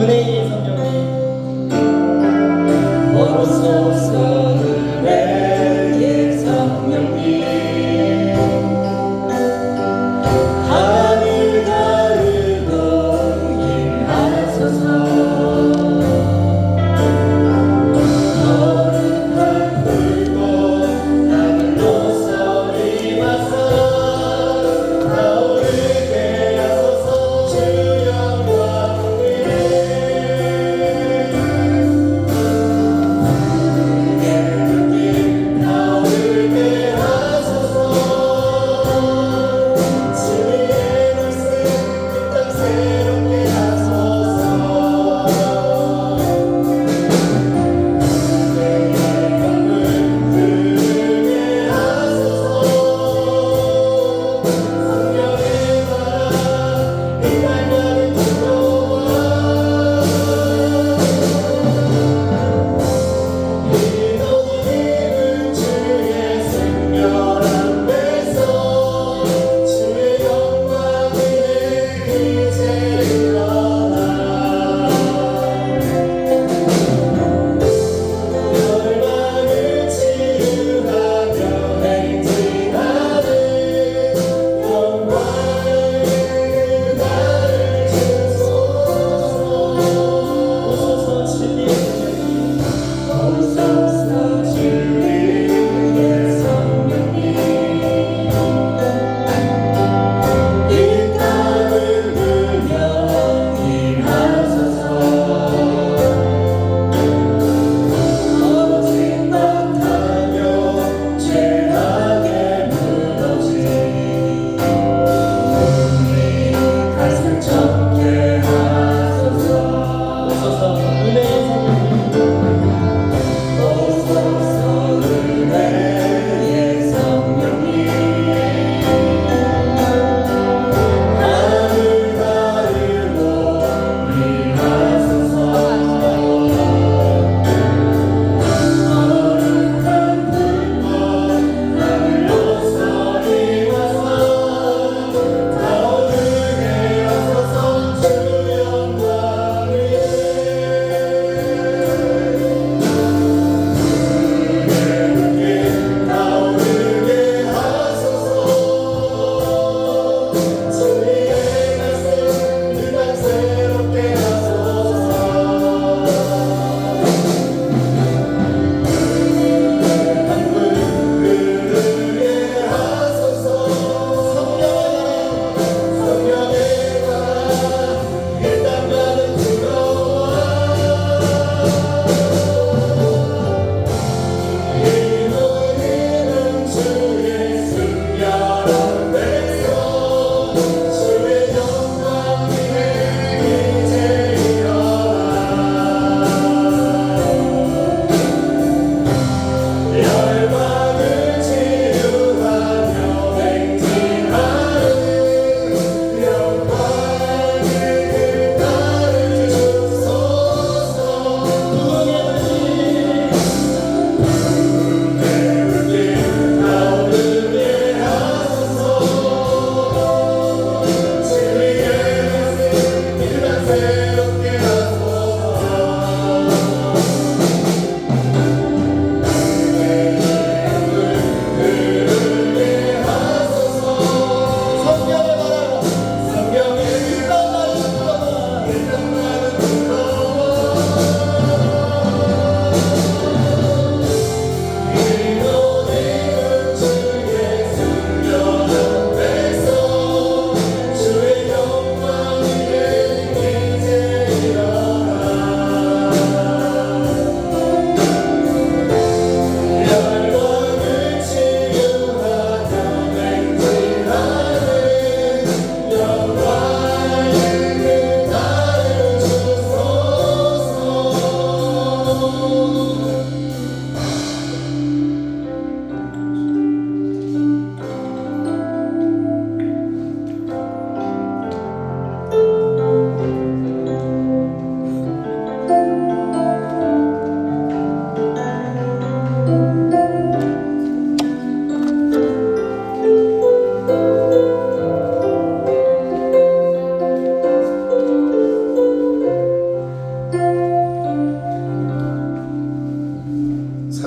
은혜의 성령님 오소서 은혜의 성령님 하늘 가르고 임하소서 거룩한 불꽃 하늘로서 임하사 타오르게 하소서 주 영광 은혜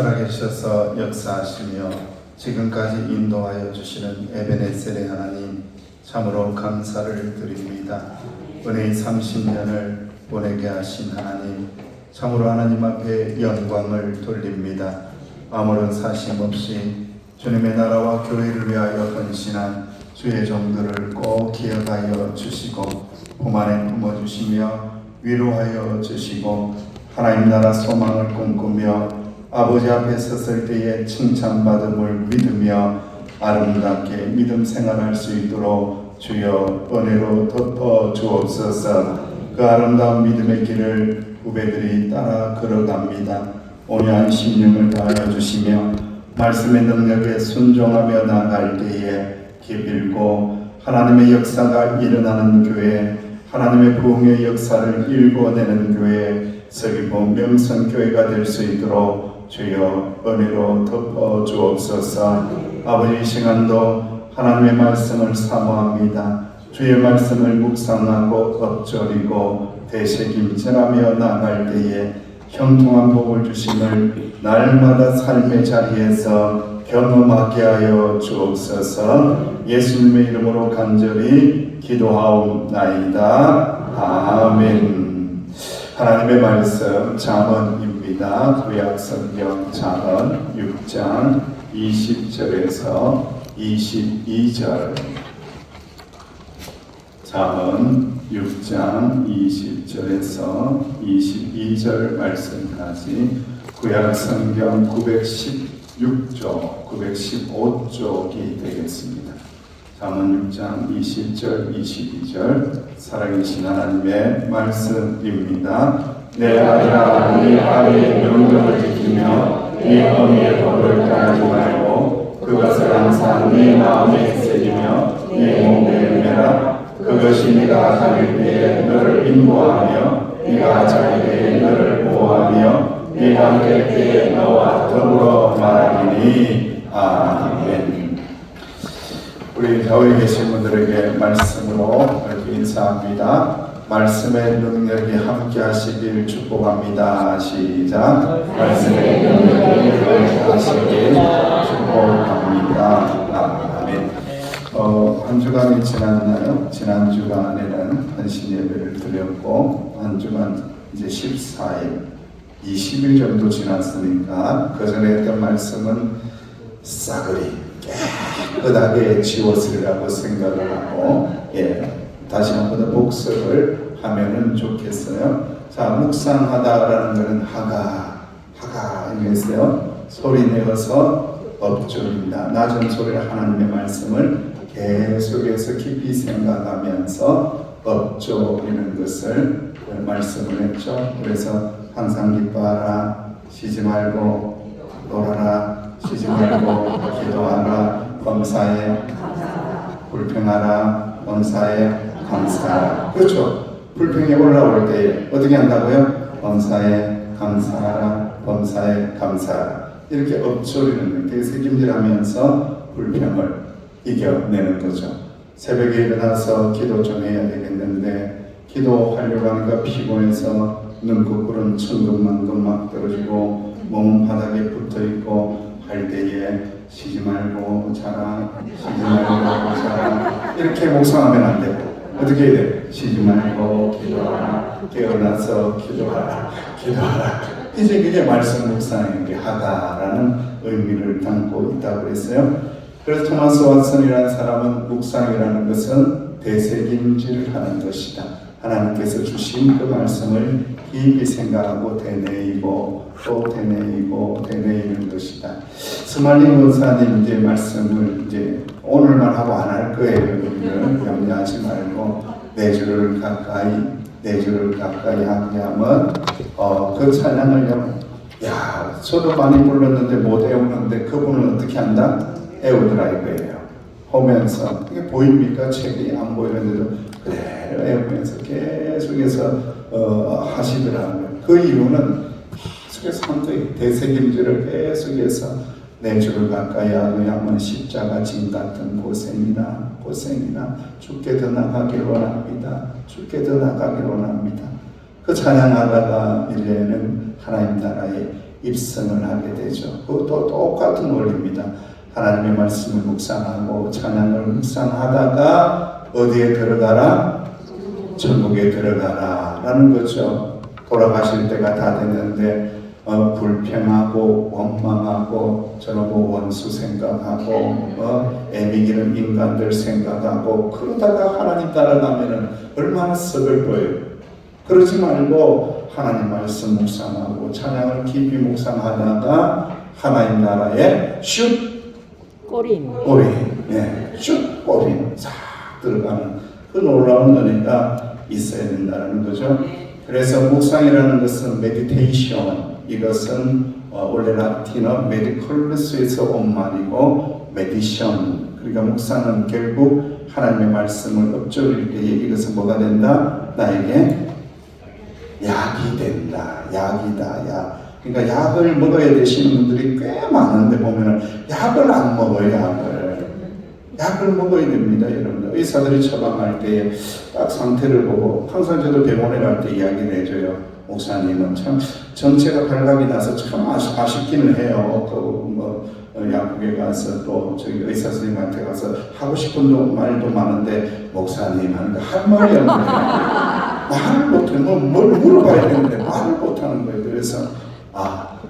살아계셔서 역사하시며 지금까지 인도하여 주시는 에베네셀의 하나님, 참으로 감사를 드립니다. 은혜의 30년을 보내게 하신 하나님, 참으로 하나님 앞에 영광을 돌립니다. 아무런 사심 없이 주님의 나라와 교회를 위하여 헌신한 주의 종들을 꼭 기억하여 주시고 품 안에 품어주시며 위로하여 주시고 하나님 나라 소망을 꿈꾸며 아버지 앞에 섰을 때에 칭찬받음을 믿으며 아름답게 믿음 생활할 수 있도록 주여 은혜로 덮어 주옵소서. 그 아름다운 믿음의 길을 후배들이 따라 걸어갑니다. 온유한 심령을 다하여 주시며 말씀의 능력에 순종하며 나아갈 때에 기필고 하나님의 역사가 일어나는 교회, 하나님의 부흥의 역사를 일궈내는 교회, 서귀포 명성교회가 될 수 있도록 주여 은혜로 덮어 주옵소서. 아버지, 이 시간도 하나님의 말씀을 사모합니다. 주의 말씀을 묵상하고 엎조리고 되새김질하며 나아갈 때에 형통한 복을 주심을 날마다 삶의 자리에서 경험하게 하여 주옵소서. 예수님의 이름으로 간절히 기도하옵나이다. 아멘. 하나님의 말씀 잠언입니다. 구약성경 잠언 6장 20절에서 22절. 잠언 6장 20절에서 22절 말씀까지 구약성경 916쪽, 915쪽이 되겠습니다. 잠언 6장 20절, 22절 살아계신 하나님의 말씀입니다. 내 아들아, 네 아비의 명령을 지키며 네 어미의 법을 따르지 말고 그것을 항상 네 마음에 새기며 네 몸에 매라. 그것이 네가 다닐 때에 너를 인도하며 네가 잘 때에 너를 보호하며 네가 될 때에 너와 더불어 말하리니. 아멘. 우리 교회에 계신 분들에게 말씀으로 인사합니다. 말씀의 능력이 함께 하시길 축복합니다. 시작. 말씀의 능력이 함께 하시길 축복합니다. 아멘. 한 주간이 지났나요? 지난 주간에는 헌신 예배를 드렸고 한 주간 이제 14일, 20일 정도 지났으니까 그 전에 했던 말씀은 싸그리 깨끗하게 지웠으리라고 생각을 하고 다시 한 번 더 복습을 하면은 좋겠어요. 자, 묵상하다라는 것은 하가 이랬어요. 소리 내어서 엎조립니다. 낮은 소리로 하나님의 말씀을 계속해서 깊이 생각하면서 엎조리는 것을 말씀을 했죠. 그래서 항상 기뻐하라, 쉬지 말고 놀아라, 쉬지 말고 기도하라, 범사에 불평하라, 범사에 감사하라. 그렇죠. 불평이 올라올 때 어떻게 한다고요? 범사에 감사하라, 범사에 감사하라. 이렇게 엎조리는 거예요. 책임질하면서 불평을 이겨내는 거죠. 새벽에 일어나서 기도 좀 해야 되겠는데 기도하려고 하니까 피곤해서 눈꺼풀은 천근만근 막 떨어지고 몸은 바닥에 붙어있고 할 때에 쉬지 말고 자라, 쉬지 말고 자라. 이렇게 묵상하면 안 되고 어떻게 해야 돼요? 쉬지 말고 기도하라, 깨어나서 기도하라, 기도하라. 이제 그게 말씀 묵상의 하가라는 의미를 담고 있다고 그랬어요. 그래서 토마스 왓슨이라는 사람은 묵상이라는 것은 되새김질을 하는 것이다. 하나님께서 주신 그 말씀을 깊이 생각하고 되뇌이고 또 되뇌이는 것이다. 스말링 권사님 이제 말씀을 이제 오늘만 하고 안 할 거예요. 여러분들 염려하지 말고 4주를 가까이 하게 하면 그 찬양을 저도 많이 불렀는데 못 외우는데 그분은 어떻게 한다? 애우더라 이거예요. 보면서 이게 보입니까? 책이 안 보이는데도 그대로 애우면서 계속해서 하시더라고요. 그 이유는 계속해서 한 거예요. 되새김질을 계속해서 4주를 가까이 하면 십자가 진 같은 고생이나 죽게 더 나가길 원합니다. 죽게 더 나가길 원합니다. 그 찬양하다가 이제는 하나님 나라의 입성을 하게 되죠. 그것도 똑같은 원리입니다. 하나님의 말씀을 묵상하고 찬양을 묵상하다가 어디에 들어가라? 천국에 들어가라 라는 거죠. 돌아가실 때가 다 됐는데 불평하고 원망하고 저러고 원수 생각하고 애미기는 인간들 생각하고 그러다가 하나님 따라가면은 얼마나 서글퍼요. 그러지 말고 하나님 말씀 묵상하고 찬양을 깊이 묵상하다가 하나님 나라에 슛 꼬린 슛 꼬린 싹 들어가는 그 놀라운 은혜가 있어야 된다는 거죠. 그래서 묵상이라는 것은 메디테이션, 이것은 원래 라틴어 메디컬루스에서 온 말이고 메디션, 그러니까 묵상은 결국 하나님의 말씀을 읊조릴 때에 이것은 뭐가 된다? 나에게 약이 된다. 약이다. 약. 그러니까 약을 먹어야 되시는 분들이 꽤 많은데 보면은 약을 안 먹어요. 약을 먹어야 됩니다, 여러분. 의사들이 처방할 때에 딱 상태를 보고 항상 저도 병원에 갈 때 이야기를 해줘요. 목사님은 참 정체가 발각이 나서 참 아쉽기는 해요. 약국에 가서 또 저기 의사 선생님한테 가서 하고 싶은 말도 많은데 목사님 하니까 할 말이 없는 거예요. 말을 못해. 뭘 물어봐야 되는데 말을 못하는 거예요. 그래서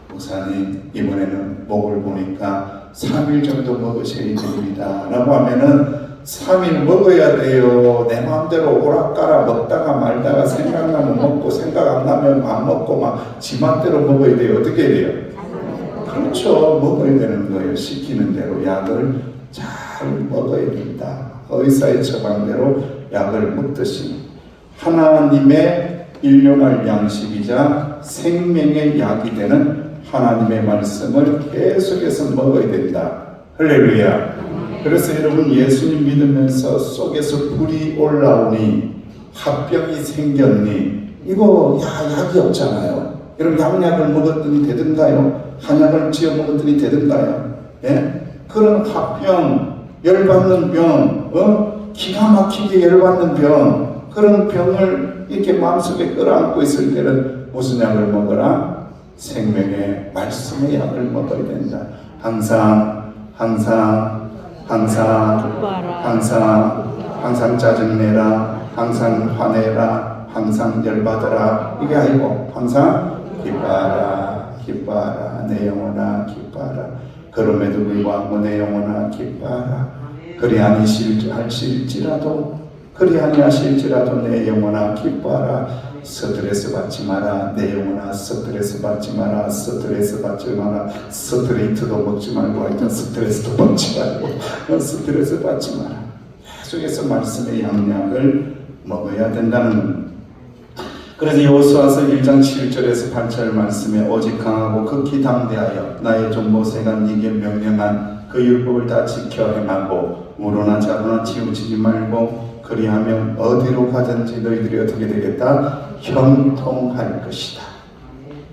목사님 이번에는 목을 보니까 3일 정도 먹으셔야 됩니다 라고 하면은 3일 먹어야 돼요. 내 마음대로 오락가락 먹다가 말다가 생각나면 먹고 생각 안 나면 안 먹고 막 지 맘대로 먹어야 돼요. 어떻게 해야 돼요? 그렇죠. 먹어야 되는 거예요. 시키는 대로 약을 잘 먹어야 된다. 의사의 처방대로 약을 먹듯이 하나님의 일용할 양식이자 생명의 약이 되는 하나님의 말씀을 계속해서 먹어야 된다. 할렐루야. 그래서 여러분 예수님 믿으면서 속에서 불이 올라오니 합병이 생겼니 이거 약이 없잖아요. 여러분 양약을 먹었더니 되던가요? 한약을 지어 먹었더니 되던가요? 예? 그런 합병, 열받는 병, 기가 막히게 열받는 병, 그런 병을 이렇게 마음속에 끌어안고 있을 때는 무슨 약을 먹어라? 생명의 말씀의 약을 먹어야 된다. 항상 짜증내라, 항상 화내라, 항상 열받아라. 이게 아니고 항상 기뻐하라, 내 영혼아 기뻐하라. 그럼에도 불구하고 내 영혼아 기뻐하라. 그리 아니하실지라도 내 영혼아 기뻐하라. 스트레스 받지 마라. 내 영혼아 스트레스 받지 마라. 스트레이트도 먹지 말고 하여튼 스트레스도 먹지 말고 스트레스 받지 마라. 계속해서 말씀의 양약을 먹어야 된다는 겁니다. 그래서 여호수아서 1장 7절에서 8절 말씀에 오직 강하고 극히 담대하여 나의 종 모세가 네게 명령한 그 율법을 다 지켜 행하고 무로나 자로나 치우치지 말고 그리하면 어디로 가든지 너희들이 어떻게 되겠다? 형통할 것이다.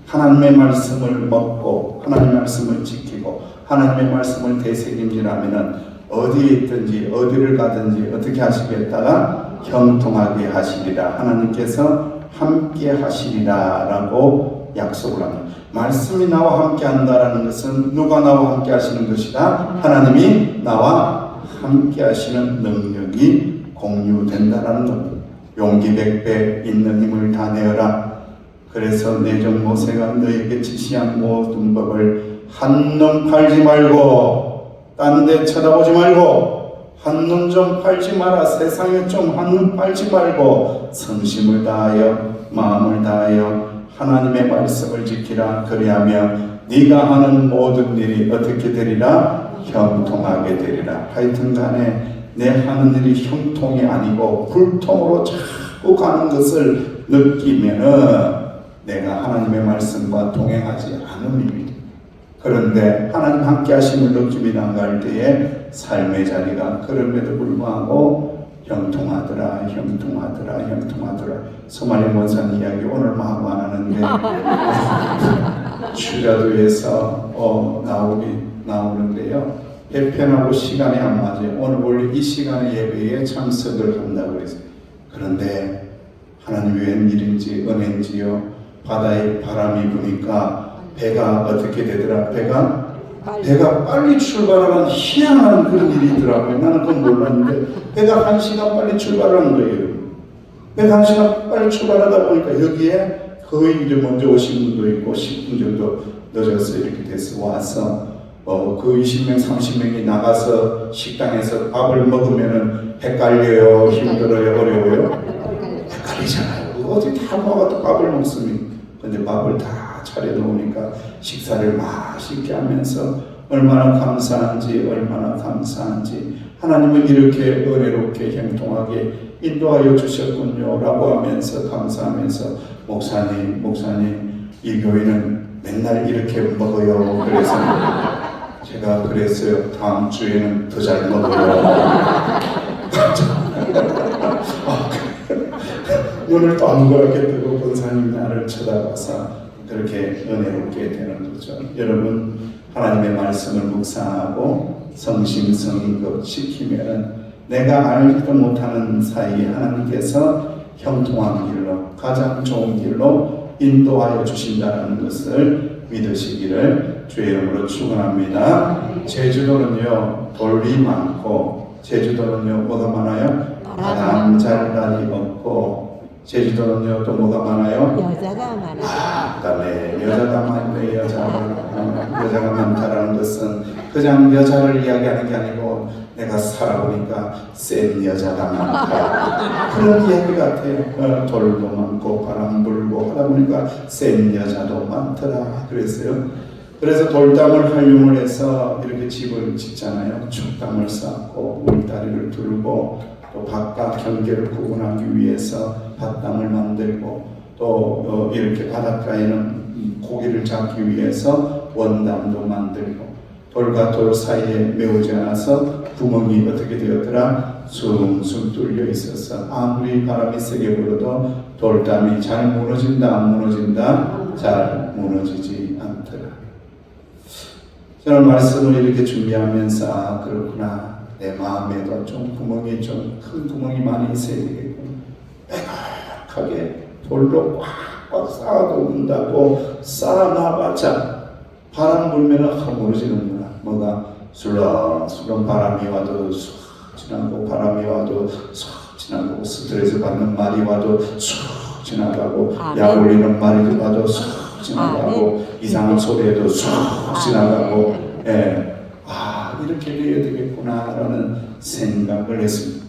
하나님의 말씀을 먹고 하나님의 말씀을 지키고 하나님의 말씀을 되새김질하면은 어디에 있든지 어디를 가든지 어떻게 하시겠다가 형통하게 하시리라. 하나님께서 함께 하시리라 라고 약속을 합니다. 말씀이 나와 함께 한다라는 것은 누가 나와 함께 하시는 것이다? 하나님이 나와 함께 하시는 능력이 공유된다라는 겁니다. 용기 100배 있는 힘을 다 내어라. 그래서 내 종 모세가 너에게 지시한 모든 법을 한눈 팔지 말고 딴 데 쳐다보지 말고 한눈 좀 팔지 마라. 세상에 좀 한눈 팔지 말고 성심을 다하여 마음을 다하여 하나님의 말씀을 지키라. 그리하면 네가 하는 모든 일이 어떻게 되리라? 형통하게 되리라. 하여튼 간에 내 하는 일이 형통이 아니고 불통으로 자꾸 가는 것을 느끼면은 내가 하나님의 말씀과 동행하지 않음입니다. 그런데 하나님 함께 하심을 느낌이 나갈 때에 삶의 자리가 그럼에도 불구하고 형통하더라. 소말리 원산 이야기 오늘 하고 안 하는데 주자도에서 나오는데요. 배편하고 시간이 안 맞아요. 오늘 원래 이 시간에 예배에 참석을 한다고 했어요. 그런데 하나님 웬일인지 은혜인지요. 바다에 바람이 부니까 배가 어떻게 되더라? 배가 빨리 출발하는 희한한 그런 일이 있더라고요. 나는 그건 몰랐는데 배가 1시간 빨리 출발하는 거예요. 배가 1시간 빨리 출발하다 보니까 여기에 거의 이제 먼저 오신 분도 있고 10분 정도 늦어서 이렇게 돼서 와서 그 20명, 30명이 나가서 식당에서 밥을 먹으면은 헷갈려요, 힘들어요, 어려워요? 헷갈리잖아요. 어떻게 다 모아서 밥을 먹습니까? 근데 밥을 다 차려놓으니까 식사를 맛있게 하면서 얼마나 감사한지 하나님은 이렇게 은혜롭게 형통하게 인도하여 주셨군요 라고 하면서 감사하면서 목사님 이 교회는 맨날 이렇게 먹어요. 그래서 제가 그랬어요. 다음 주에는 더 잘 먹어요. 눈을 동그랗게 뜨고 권사님 나를 쳐다봐서 그렇게 은혜롭게 되는 거죠. 여러분 하나님의 말씀을 묵상하고 성심성의껏 지키면 내가 알지도 못하는 사이에 하나님께서 형통한 길로 가장 좋은 길로 인도하여 주신다는 것을 믿으시기를 주의 이름으로 축원합니다. 제주도는요 돌이 많고 제주도는요 뭐가 많아요? 바람잘날이 없고 제주도는요 또 뭐가 많아요? 여자가 많아요. 그다음에 여자가 많네. 여자가 많다라는 것은 그냥 여자를 이야기하는 게 아니고 내가 살아보니까 센 여자가 많다 그런 이야기 같아요. 돌도 많고 바람 불고 하다 보니까 센 여자도 많더라 그랬어요. 그래서 돌담을 활용을 해서 이렇게 집을 짓잖아요. 축담을 쌓고 울다리를 두르고 또 바깥 경계를 구분하기 위해서 밭담을 만들고 또 이렇게 바닷가에는 고기를 잡기 위해서 원담도 만들고 돌과 돌 사이에 메우지 않아서 구멍이 어떻게 되었더라? 숭숭 뚫려 있어서 아무리 바람이 세게 불어도 돌담이 잘 무너진다 안 무너진다? 잘 무너지지 않더라. 저는 말씀을 이렇게 준비하면서 아 그렇구나. 내 마음에도 좀 구멍이 좀 큰 구멍이 많이 있어야 되겠구나. 빼곡하게 돌로 꽉꽉 쌓아놓는다고 쌓아놔봤자 바람 불면 무너지는구나. 뭐가 술렁술렁 바람이 와도 쑥 지나고 바람이 와도 쑥 지나고 스트레스 받는 말이 와도 쑥 지나가고 약 올리는 말이 와도 쑥 지나가고 이상한 소리에도 쑥 지나가고 이렇게 되어야 되겠구나라는 생각을 했습니다.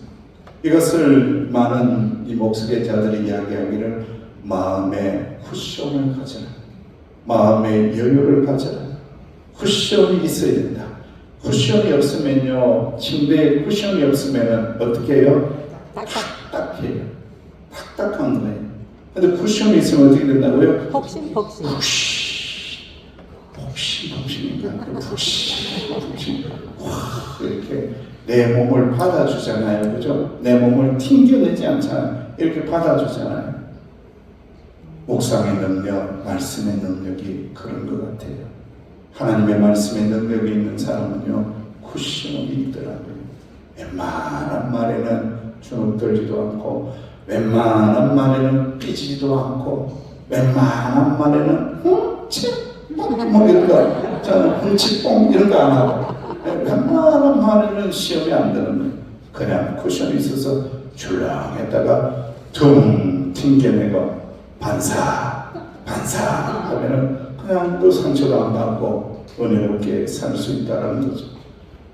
이것을 많은 이 목수계자들이 이야기하기를 마음의 쿠션을 가져라. 마음의 여유를 가져라. 쿠션이 있어야 된다. 쿠션이 없으면요, 침대에 쿠션이 없으면 어떻게 해요? 딱딱해요. 딱딱한 거예요. 근데 쿠션이 있으면 어떻게 된다고요? 폭신폭신. 폭신. 이렇게 내 몸을 받아주잖아요. 그죠? 내 몸을 튕겨내지 않잖아요. 이렇게 받아주잖아요. 묵상의 능력, 말씀의 능력이 그런 것 같아요. 하나님의 말씀의 능력이 있는 사람은요, 쿠션이 있더라고요. 웬만한 말에는 주눅들지도 않고, 웬만한 말에는 삐지지도 않고, 웬만한 말에는 뭐 이런 거, 저는 훔치뽕 이런 거 안 하고, 웬만한 말에는 시험이 안 되는 거예요. 그냥 쿠션이 있어서 출렁했다가 퉁 튕겨내고 반사 하면은 그냥 또 상처도 안 받고 은혜롭게 살 수 있다는 거죠.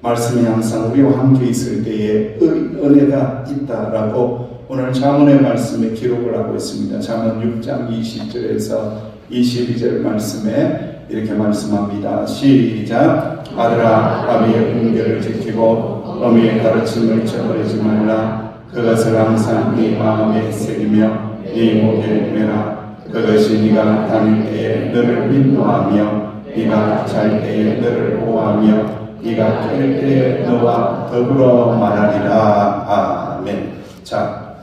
말씀이 항상 우리와 함께 있을 때에 은혜가 있다라고 오늘 잠언의 말씀에 기록을 하고 있습니다. 잠언 6장 20절에서 22절 말씀에 이렇게 말씀합니다. 시작. 아들아 아비의 훈계를 지키고 어미의 가르침을 저버리지 말라. 그것을 항상 네 마음에 새기며 네 목에 매라. 그것이 네가 다닐 때에 너를 인도하며 네가 잘 때에 너를 보호하며 네가 깰 때에 너와 더불어 말하리라. 아멘. 자,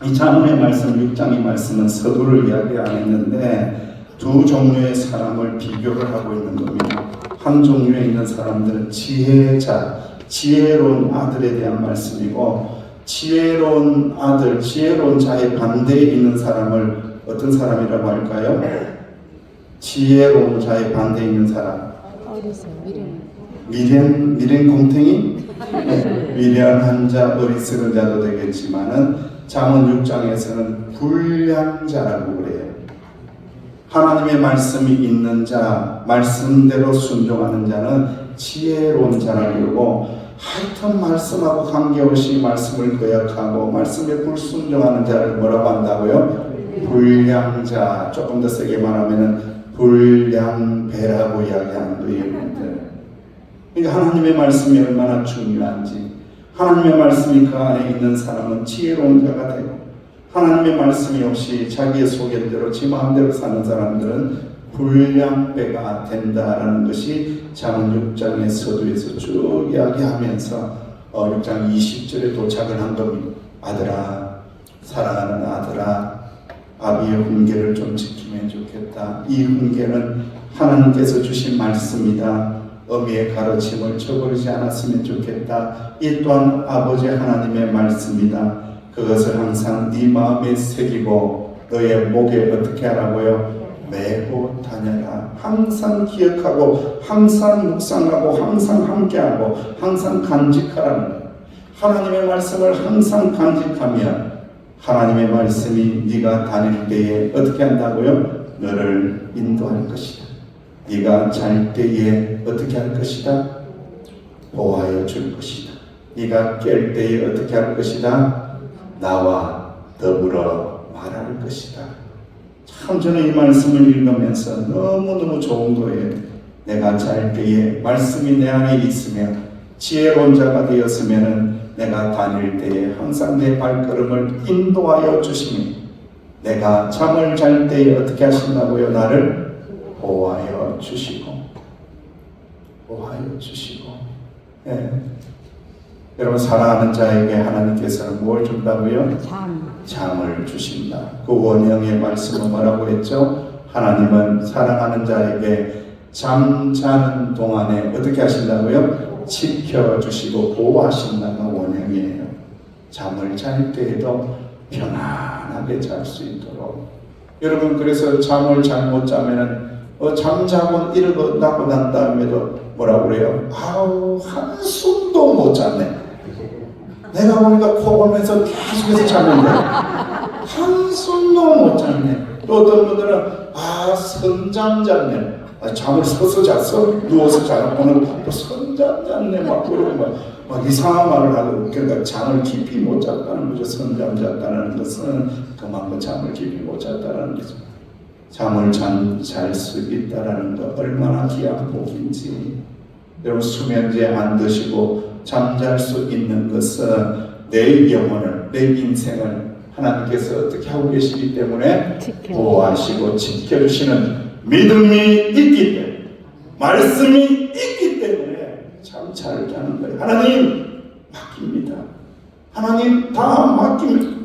이 잠언의 말씀 6장의 말씀은 서두를 이야기 안 했는데 두 종류의 사람을 비교를 하고 있는 겁니다. 한 종류에 있는 사람들은 지혜자, 지혜로운 아들에 대한 말씀이고 지혜로운 아들, 지혜로운 자의 반대에 있는 사람을 어떤 사람이라고 할까요? 지혜로운 자의 반대에 있는 사람. 어리석 미련. 미련 공탱이? 미련한 자, 어리석은 자도 되겠지만은 잠언 6장에서는 불량자라고 그래요. 하나님의 말씀이 있는 자, 말씀대로 순종하는 자는 지혜로운 자라고 그러고, 하여튼 말씀하고 관계없이 말씀을 거역하고 말씀에 불순종하는 자를 뭐라고 한다고요? 불량자. 조금 더 세게 말하면은 불량배라고 이야기하는 거예요. 그러니까 하나님의 말씀이 얼마나 중요한지, 하나님의 말씀이 그 안에 있는 사람은 지혜로운 자가 되고, 하나님의 말씀이 없이 자기의 소견대로 지 마음대로 사는 사람들은 불량배가 된다라는 것이 잠언 6장의 서두에서 쭉 이야기하면서 6장 20절에 도착을 한 겁니다. 아들아, 사랑하는 아들아, 아비의 훈계를 좀 지키면 좋겠다. 이 훈계는 하나님께서 주신 말씀이다. 어미의 가르침을 저버리지 않았으면 좋겠다. 이 또한 아버지 하나님의 말씀이다. 그것을 항상 네 마음에 새기고 너의 목에 어떻게 하라고요? 메고 다녀라. 항상 기억하고 항상 묵상하고 항상 함께하고 항상 간직하라는 거예요. 하나님의 말씀을 항상 간직하면 하나님의 말씀이 네가 다닐 때에 어떻게 한다고요? 너를 인도할 것이다. 네가 잘 때에 어떻게 할 것이다? 보호하여 줄 것이다. 네가 깰 때에 어떻게 할 것이다? 나와 더불어 말할 것이다. 참 저는 이 말씀을 읽으면서 너무너무 좋은 거예요. 내가 잘 때에 말씀이 내 안에 있으면, 지혜로운 자가 되었으면 내가 다닐 때에 항상 내 발걸음을 인도하여 주시니, 내가 잠을 잘 때에 어떻게 하신다고요? 나를 보호하여 주시고 예. 여러분, 사랑하는 자에게 하나님께서는 뭘 준다고요? 잠을 주신다. 그 원형의 말씀은 뭐라고 했죠? 하나님은 사랑하는 자에게 잠자는 동안에 어떻게 하신다고요? 지켜주시고 보호하신다가 원형이에요. 잠을 잘 때에도 편안하게 잘 수 있도록. 여러분, 그래서 잠을 잘 못 자면은 잠자고 일어나고 난 다음에도 뭐라고 그래요? 아우, 한숨도 못 잤네. 내가 보니까 코 골면서 계속해서 잤는데 한숨도 못 잤네. 또 어떤 분들은 선잠 잤네. 잠을 서서 잤어? 누워서 자고는 또 선잠 잤네. 막 그러고 막 이상한 말을 하고, 그러니까 잠을 깊이 못 잤다는 거죠. 선잠 잤다는 것은 그만큼 잠을 깊이 못 잤다는 거죠. 잠을 잘 수 있다는 거 얼마나 귀한 복인지. 여러분, 수면제 안 드시고 잠잘 수 있는 것은 내 영혼을, 내 인생을 하나님께서 어떻게 하고 계시기 때문에 보호하시고 지켜주시는 믿음이 있기 때문에, 말씀이 있기 때문에 참 잘 자는 거예요. 하나님 맡깁니다. 하나님 다 맡깁니다.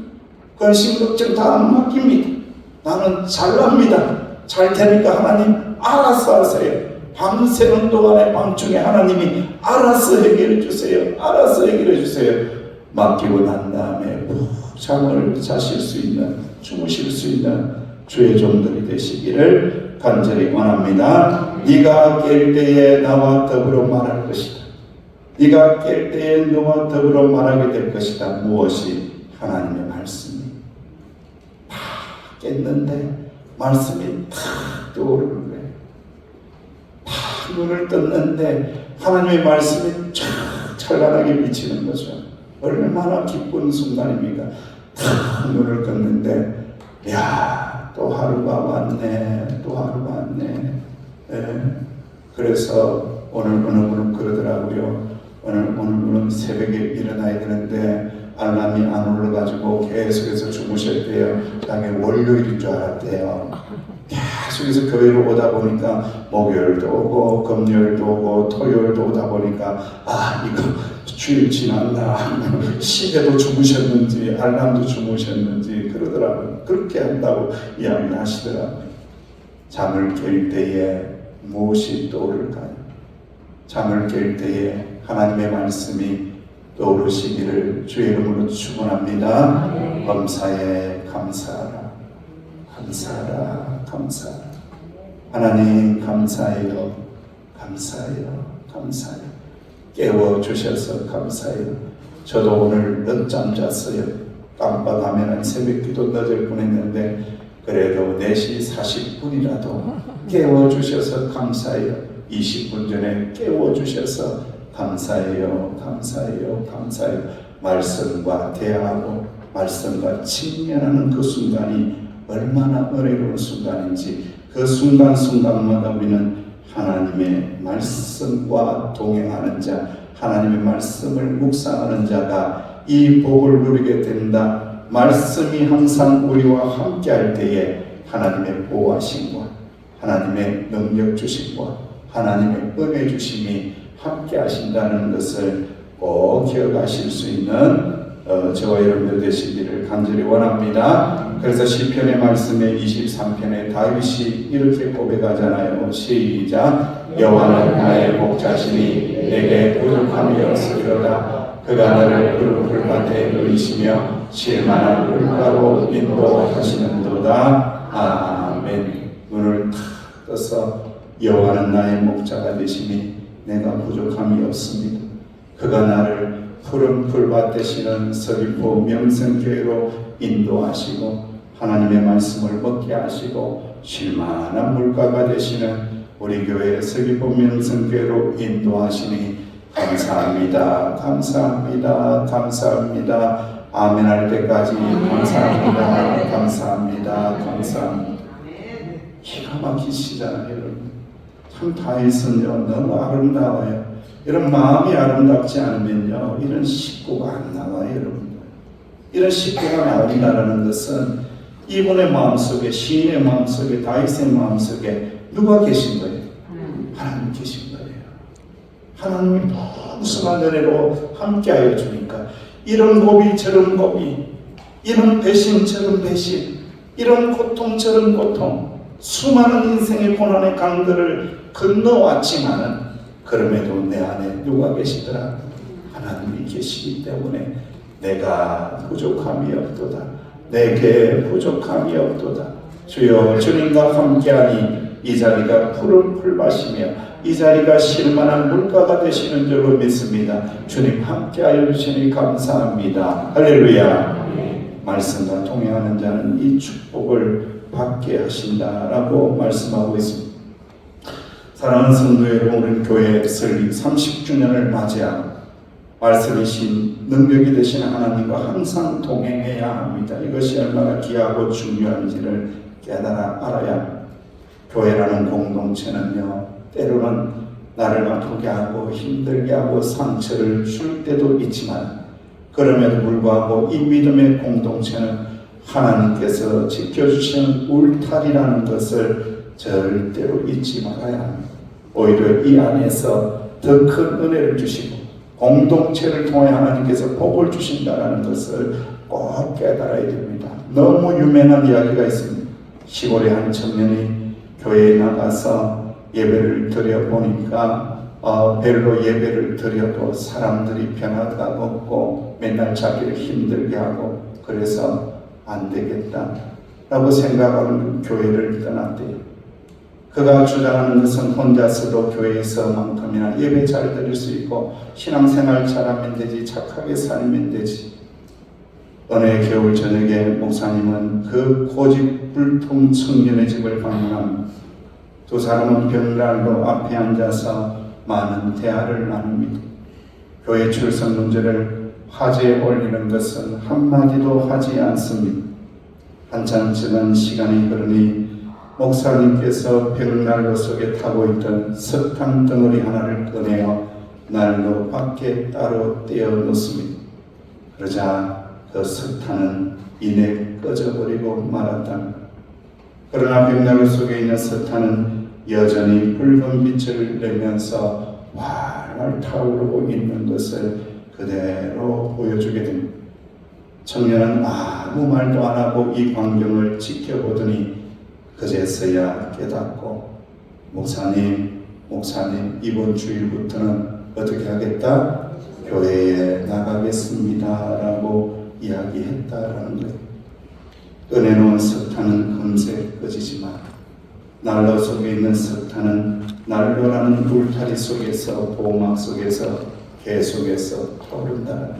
근심 걱정 다 맡깁니다. 나는 잘납니다. 잘 테니까 하나님 알아서 하세요. 밤새는 동안에 밤중에 하나님이 알아서 해결해 주세요. 알아서 해결해 주세요. 맡기고 난 다음에 푹 잠을 자실 수 있는, 주무실 수 있는 주의 종들이 되시기를 간절히 원합니다. 네가 깰 때에 나와 더불어 말할 것이다. 네가 깰 때에 너와 더불어 말하게 될 것이다. 무엇이? 하나님의 말씀이. 다 깼는데 말씀이 탁 떠오르는 거예요. 다 눈을 떴는데 하나님의 말씀이 쫙 찬란하게 비치는 거죠. 얼마나 기쁜 순간입니까? 탁 눈을 떴는데, 야, 또 하루가 왔네. 또 하루가 왔네. 예. 그래서 오늘 어느 분은 그러더라고요. 오늘 분은 새벽에 일어나야 되는데 알람이 안 올라가지고 계속해서 주무셨대요. 그다음에 월요일인 줄 알았대요. 계속해서 교회로 오다 보니까 목요일도 오고 금요일도 오고 토요일도 오다 보니까 이거 주일 지났나 시계도 주무셨는지 알람도 주무셨는지 그러더라고요. 그렇게 한다고 이야기를 하시더라고요. 잠을 깰 때에 무엇이 떠오를까요? 잠을 깰 때에 하나님의 말씀이 떠오르시기를 주의 이름으로 축원합니다. 범사에 감사하라. 감사하라. 감사하라. 하나님 감사해요. 감사해요. 감사해요. 깨워주셔서 감사해요. 저도 오늘 늦잠 잤어요. 깜빡하면 새벽기도 늦을 뻔했는데 그래도 4시 40분이라도 깨워주셔서 감사해요. 20분 전에 깨워주셔서 감사해요. 감사해요. 감사해요. 말씀과 대화하고 말씀과 직면하는 그 순간이 얼마나 은혜로운 순간인지 그 순간순간마다 우리는 하나님의 말씀과 동행하는 자, 하나님의 말씀을 묵상하는 자가 이 복을 누리게 된다. 말씀이 항상 우리와 함께 할 때에 하나님의 보호하심과 하나님의 능력 주심과 하나님의 은혜 주심이 함께 하신다는 것을 꼭 기억하실 수 있는 저와 여러분들 되시기를 간절히 원합니다. 그래서 시편의 말씀에 23편에 다윗이 이렇게 고백하잖아요. 시작. 여호와는 나의 목자시니 내게 부족함이 없으리로다. 그가 나를 푸른 풀밭에 누이시며 쉴만한 물가로 인도하시는도다. 아멘. 눈을 탁 떠서 여호와는 나의 목자가 되시니 내가 부족함이 없습니다. 그가 나를 푸른 풀밭 되시는 서귀포 명성교회로 인도하시고 하나님의 말씀을 먹게 하시고 쉴만한 물가가 되시는 우리 교회 서귀포 명성교회로 인도하시니 감사합니다. 감사합니다. 감사합니다. 아멘 할 때까지 감사합니다. 감사합니다. 감사합니다. 기가 막히시잖아요, 여러분. 참 다윗은요 너무 아름다워요. 이런 마음이 아름답지 않으면요 이런 식구가 안 나와요, 여러분. 이런 식구가 나온다는 것은 이분의 마음속에, 시인의 마음속에, 다윗의 마음속에 누가 계신 거예요? 하나님 계신 거예요. 하나님이 무수한 은혜로 함께하여 주니까 이런 고비 저런 고비, 이런 배신 저런 배신, 이런 고통 저런 고통, 수많은 인생의 고난의 강들을 건너왔지만은 그럼에도 내 안에 누가 계시더라? 하나님이 계시기 때문에 내가 부족함이 없도다. 내게 부족함이 없도다. 주여 주님과 함께하니 이 자리가 푸른 풀밭이며 이 자리가 쉴만한 물가가 되시는 줄로 믿습니다. 주님 함께하여 주시니 감사합니다. 할렐루야. 말씀과 동행하는 자는 이 축복을 받게 하신다라고 말씀하고 있습니다. 사랑하는 성도 여러분, 우리는 교회 설립 30주년을 맞이하고 말씀이신 능력이 되신 하나님과 항상 동행해야 합니다. 이것이 얼마나 귀하고 중요한지를 깨달아 알아야 합니다. 교회라는 공동체는요 때로는 나를 아프게 하고 힘들게 하고 상처를 줄 때도 있지만 그럼에도 불구하고 이 믿음의 공동체는 하나님께서 지켜주시는 울타리라는 것을 절대로 잊지 말아야 합니다. 오히려 이 안에서 더 큰 은혜를 주시고 공동체를 통해 하나님께서 복을 주신다는 것을 꼭 깨달아야 됩니다. 너무 유명한 이야기가 있습니다. 시골의 한 청년이 교회에 나가서 예배를 드려보니까 별로 예배를 드려도 사람들이 변화가 없고 맨날 자기를 힘들게 하고 그래서 안 되겠다 라고 생각하는 교회를 떠났대요. 그가 주장하는 것은 혼자서도 교회에서만큼이나 예배 잘 드릴 수 있고 신앙생활 잘하면 되지, 착하게 살면 되지. 어느 겨울 저녁에 목사님은 그 고집불통 청년의 집을 방문합니다. 두 사람은 벽난로 앞에 앉아서 많은 대화를 나눕니다. 교회 출석 문제를 화제에 올리는 것은 한마디도 하지 않습니다. 한참 지난 시간이 흐르니 목사님께서 벽난로 속에 타고 있던 석탄 덩어리 하나를 꺼내어 난로 밖에 따로 떼어 놓습니다. 그러자 그 석탄은 이내 꺼져버리고 말았다. 그러나 벽난로 속에 있는 석탄은 여전히 붉은 빛을 내면서 활활 타오르고 있는 것을 그대로 보여주게 됩니다. 청년은 아무 말도 안 하고 이 광경을 지켜보더니 그제서야 깨닫고 목사님 이번 주일부터는 어떻게 하겠다? 교회에 나가겠습니다 라고 이야기했다라는 거예요. 꺼내놓은 석탄은 금세 꺼지지만 난로 속에 있는 석탄은 난로라는 울타리 속에서, 보호막 속에서, 개 속에서 타오른다는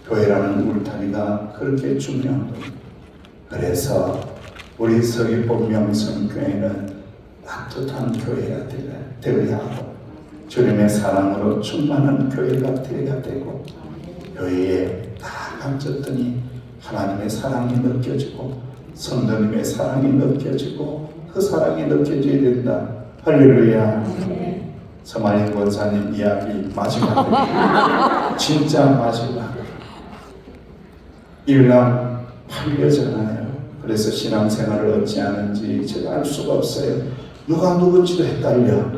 교회라는 울타리가 그렇게 중요한 겁니다. 그래서 우리 서귀포 명성교회는 따뜻한 교회가 되어야 하고 주님의 사랑으로 충만한 교회가 되어야 되고, 교회에 다 앉았더니 하나님의 사랑이 느껴지고 성도님의 사랑이 느껴지고 그 사랑이 느껴져야 된다. 할렐루야. 서만인 권사님 이야기 마지막 진짜 마지막 일남 8여잖아요. 그래서 신앙생활을 어찌 하는지 제가 알 수가 없어요. 누가 누군지도 헷갈려.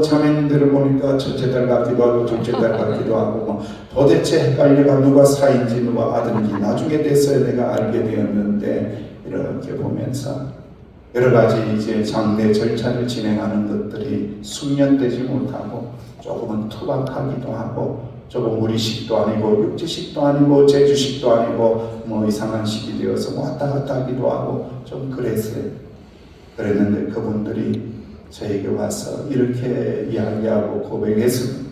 자매님들을 보니까 첫째 딸 같기도 하고 둘째 딸 같기도 하고 뭐 도대체 헷갈려가 누가 사인지 누가 아들인지 나중에 돼서야 내가 알게 되었는데, 이렇게 보면서 여러 가지 이제 장례 절차를 진행하는 것들이 숙련되지 못하고 조금은 투박하기도 하고, 조금 우리식도 아니고 육지식도 아니고 제주식도 아니고 뭐 이상한 식이 되어서 왔다 갔다 하기도 하고 좀 그랬어요. 그랬는데 그분들이 저에게 와서 이렇게 이야기하고 고백했습니다.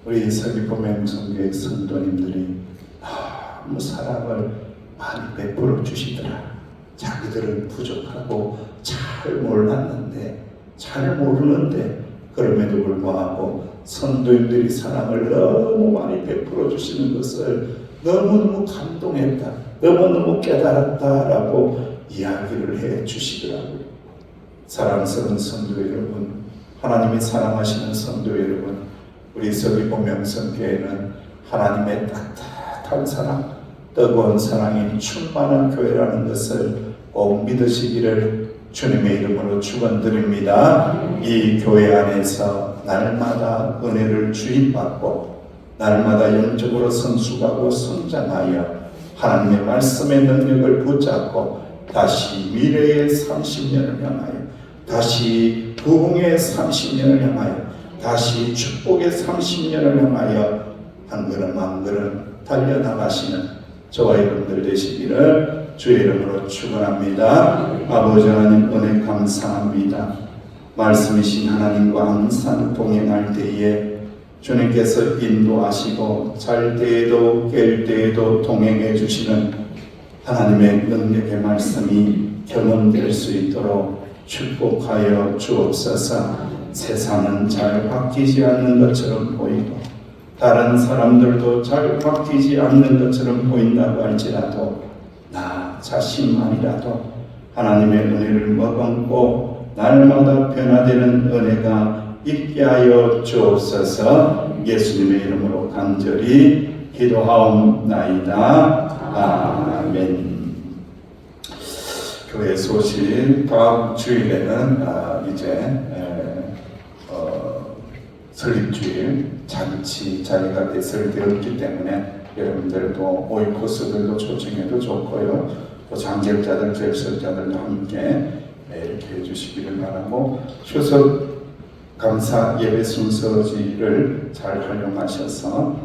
우리 서귀포 명성교회 성도님들이 너무 사랑을 많이 베풀어 주시더라. 자기들은 부족하고 잘 몰랐는데, 잘 모르는데 그럼에도 불구하고 성도님들이 사랑을 너무 많이 베풀어 주시는 것을 너무너무 감동했다, 너무너무 깨달았다라고 이야기를 해 주시더라고요. 사랑스러운 성도 여러분, 하나님이 사랑하시는 성도 여러분, 우리 서귀포 명성교회는 하나님의 따뜻한 사랑, 뜨거운 사랑이 충만한 교회라는 것을 꼭 믿으시기를 주님의 이름으로 축원드립니다. 이 교회 안에서 날마다 은혜를 주입받고 날마다 영적으로 성숙하고 성장하여 하나님의 말씀의 능력을 붙잡고 다시 미래의 30년을 향하여, 다시 부흥의 30년을 향하여, 다시 축복의 30년을 향하여 한 걸음 한 걸음 달려나가시는 저와 여러분들 되시기를 주의 이름으로 축원합니다. 아버지 하나님 은혜 감사합니다. 말씀이신 하나님과 항상 동행할 때에 주님께서 인도하시고 잘 때에도 깰 때에도 동행해 주시는 하나님의 능력의 말씀이 경험될 수 있도록 축복하여 주옵소서. 세상은 잘 바뀌지 않는 것처럼 보이고 다른 사람들도 잘 바뀌지 않는 것처럼 보인다고 할지라도 나 자신만이라도 하나님의 은혜를 머금고 날마다 변화되는 은혜가 있게 하여 주옵소서. 예수님의 이름으로 간절히 기도하옵나이다. 아멘. 교회 소식, 다음 주일에는 이제 설립주일 잔치 자리가 대설되었기 때문에 여러분들도 오이코스들도 초청해도 좋고요. 또 장결자들, 결석자들도 함께 이렇게 해주시기를 바라고, 추석 감사 예배 순서지를 잘 활용하셔서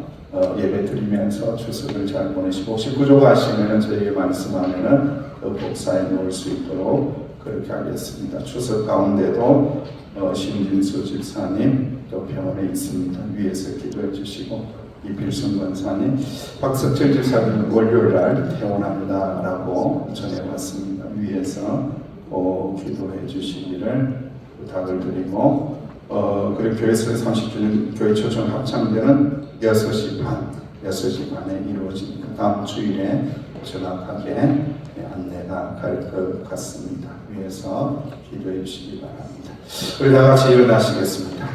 예배 드리면서 추석을 잘 보내시고, 혹시 부족하시면 저에게 말씀하면 복사해 놓을 수 있도록 그렇게 하겠습니다. 추석 가운데도 신진수 집사님 또 병원에 있습니다. 위에서 기도해 주시고, 이필순 권사님, 박석철 집사님 월요일날 퇴원합니다라고 전해왔습니다. 위에서 기도해 주시기를 부탁을 드리고, 그리고 교회에서 30주년 교회 초청 합창제는 6시 반에 이루어집니다. 다음 주일에 정확하게 안내가 갈 것 같습니다. 위에서 기도해 주시기 바랍니다. 우리 다 같이 일어나시겠습니다.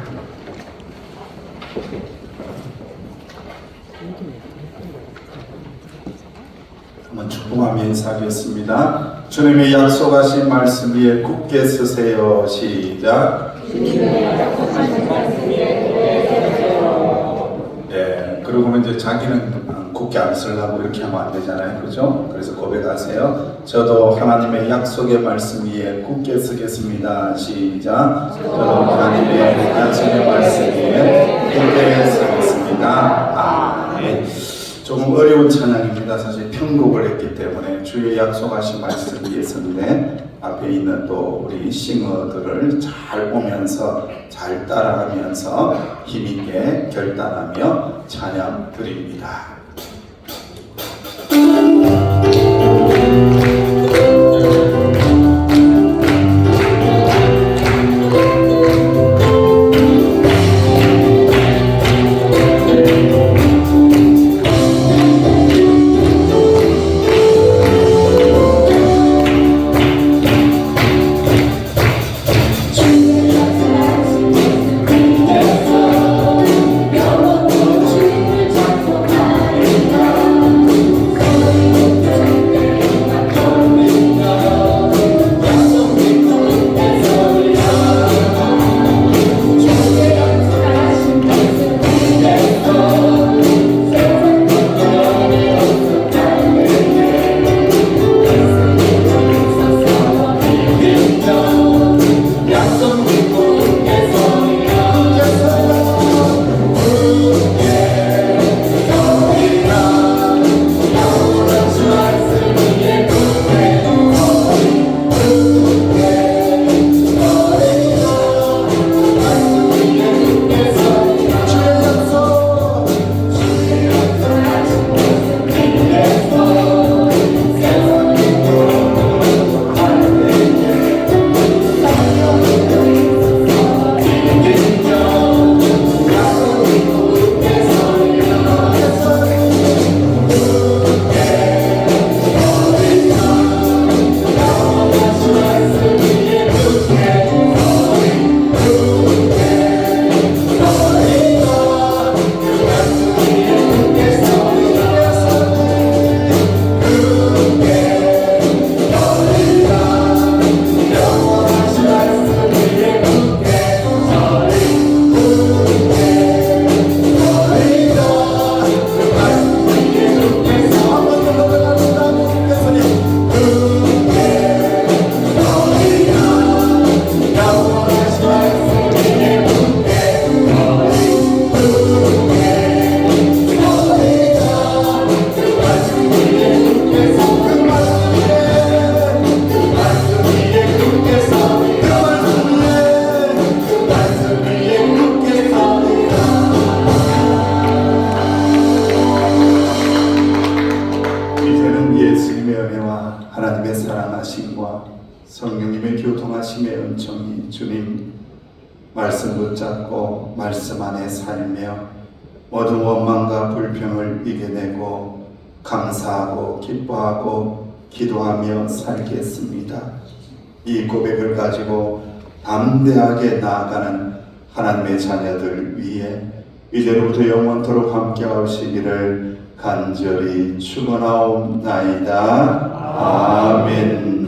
한번 축복하며 인사하겠습니다. 주님의 약속하신 말씀 위에 굳게 서세요. 시작. 네, 그러고는 이제 자기는 굳게 안 쓰려고 이렇게 하면 안 되잖아요. 그렇죠? 그래서 고백하세요. 저도 하나님의 약속의 말씀 위에 굳게 서겠습니다. 시작. 저도 하나님의 약속의 말씀 위에 굳게 서겠습니다. 아멘. 조금 어려운 찬양입니다. 사실 편곡을 했기 때문에 주의 약속하신 말씀 위에 서는데 앞에 있는 또 우리 싱어들을 잘 보면서 잘 따라가면서 힘있게 결단하며 찬양 드립니다. 하나님의 사랑하심과 성령님의 교통하심의 은총이 주님 말씀 붙잡고 말씀 안에 살며 모든 원망과 불평을 이겨내고 감사하고 기뻐하고 기도하며 살겠습니다. 이 고백을 가지고 담대하게 나아가는 하나님의 자녀들 위해 이제로부터 영원토록 함께 하시기를 간절히 축원하옵나이다. 아멘.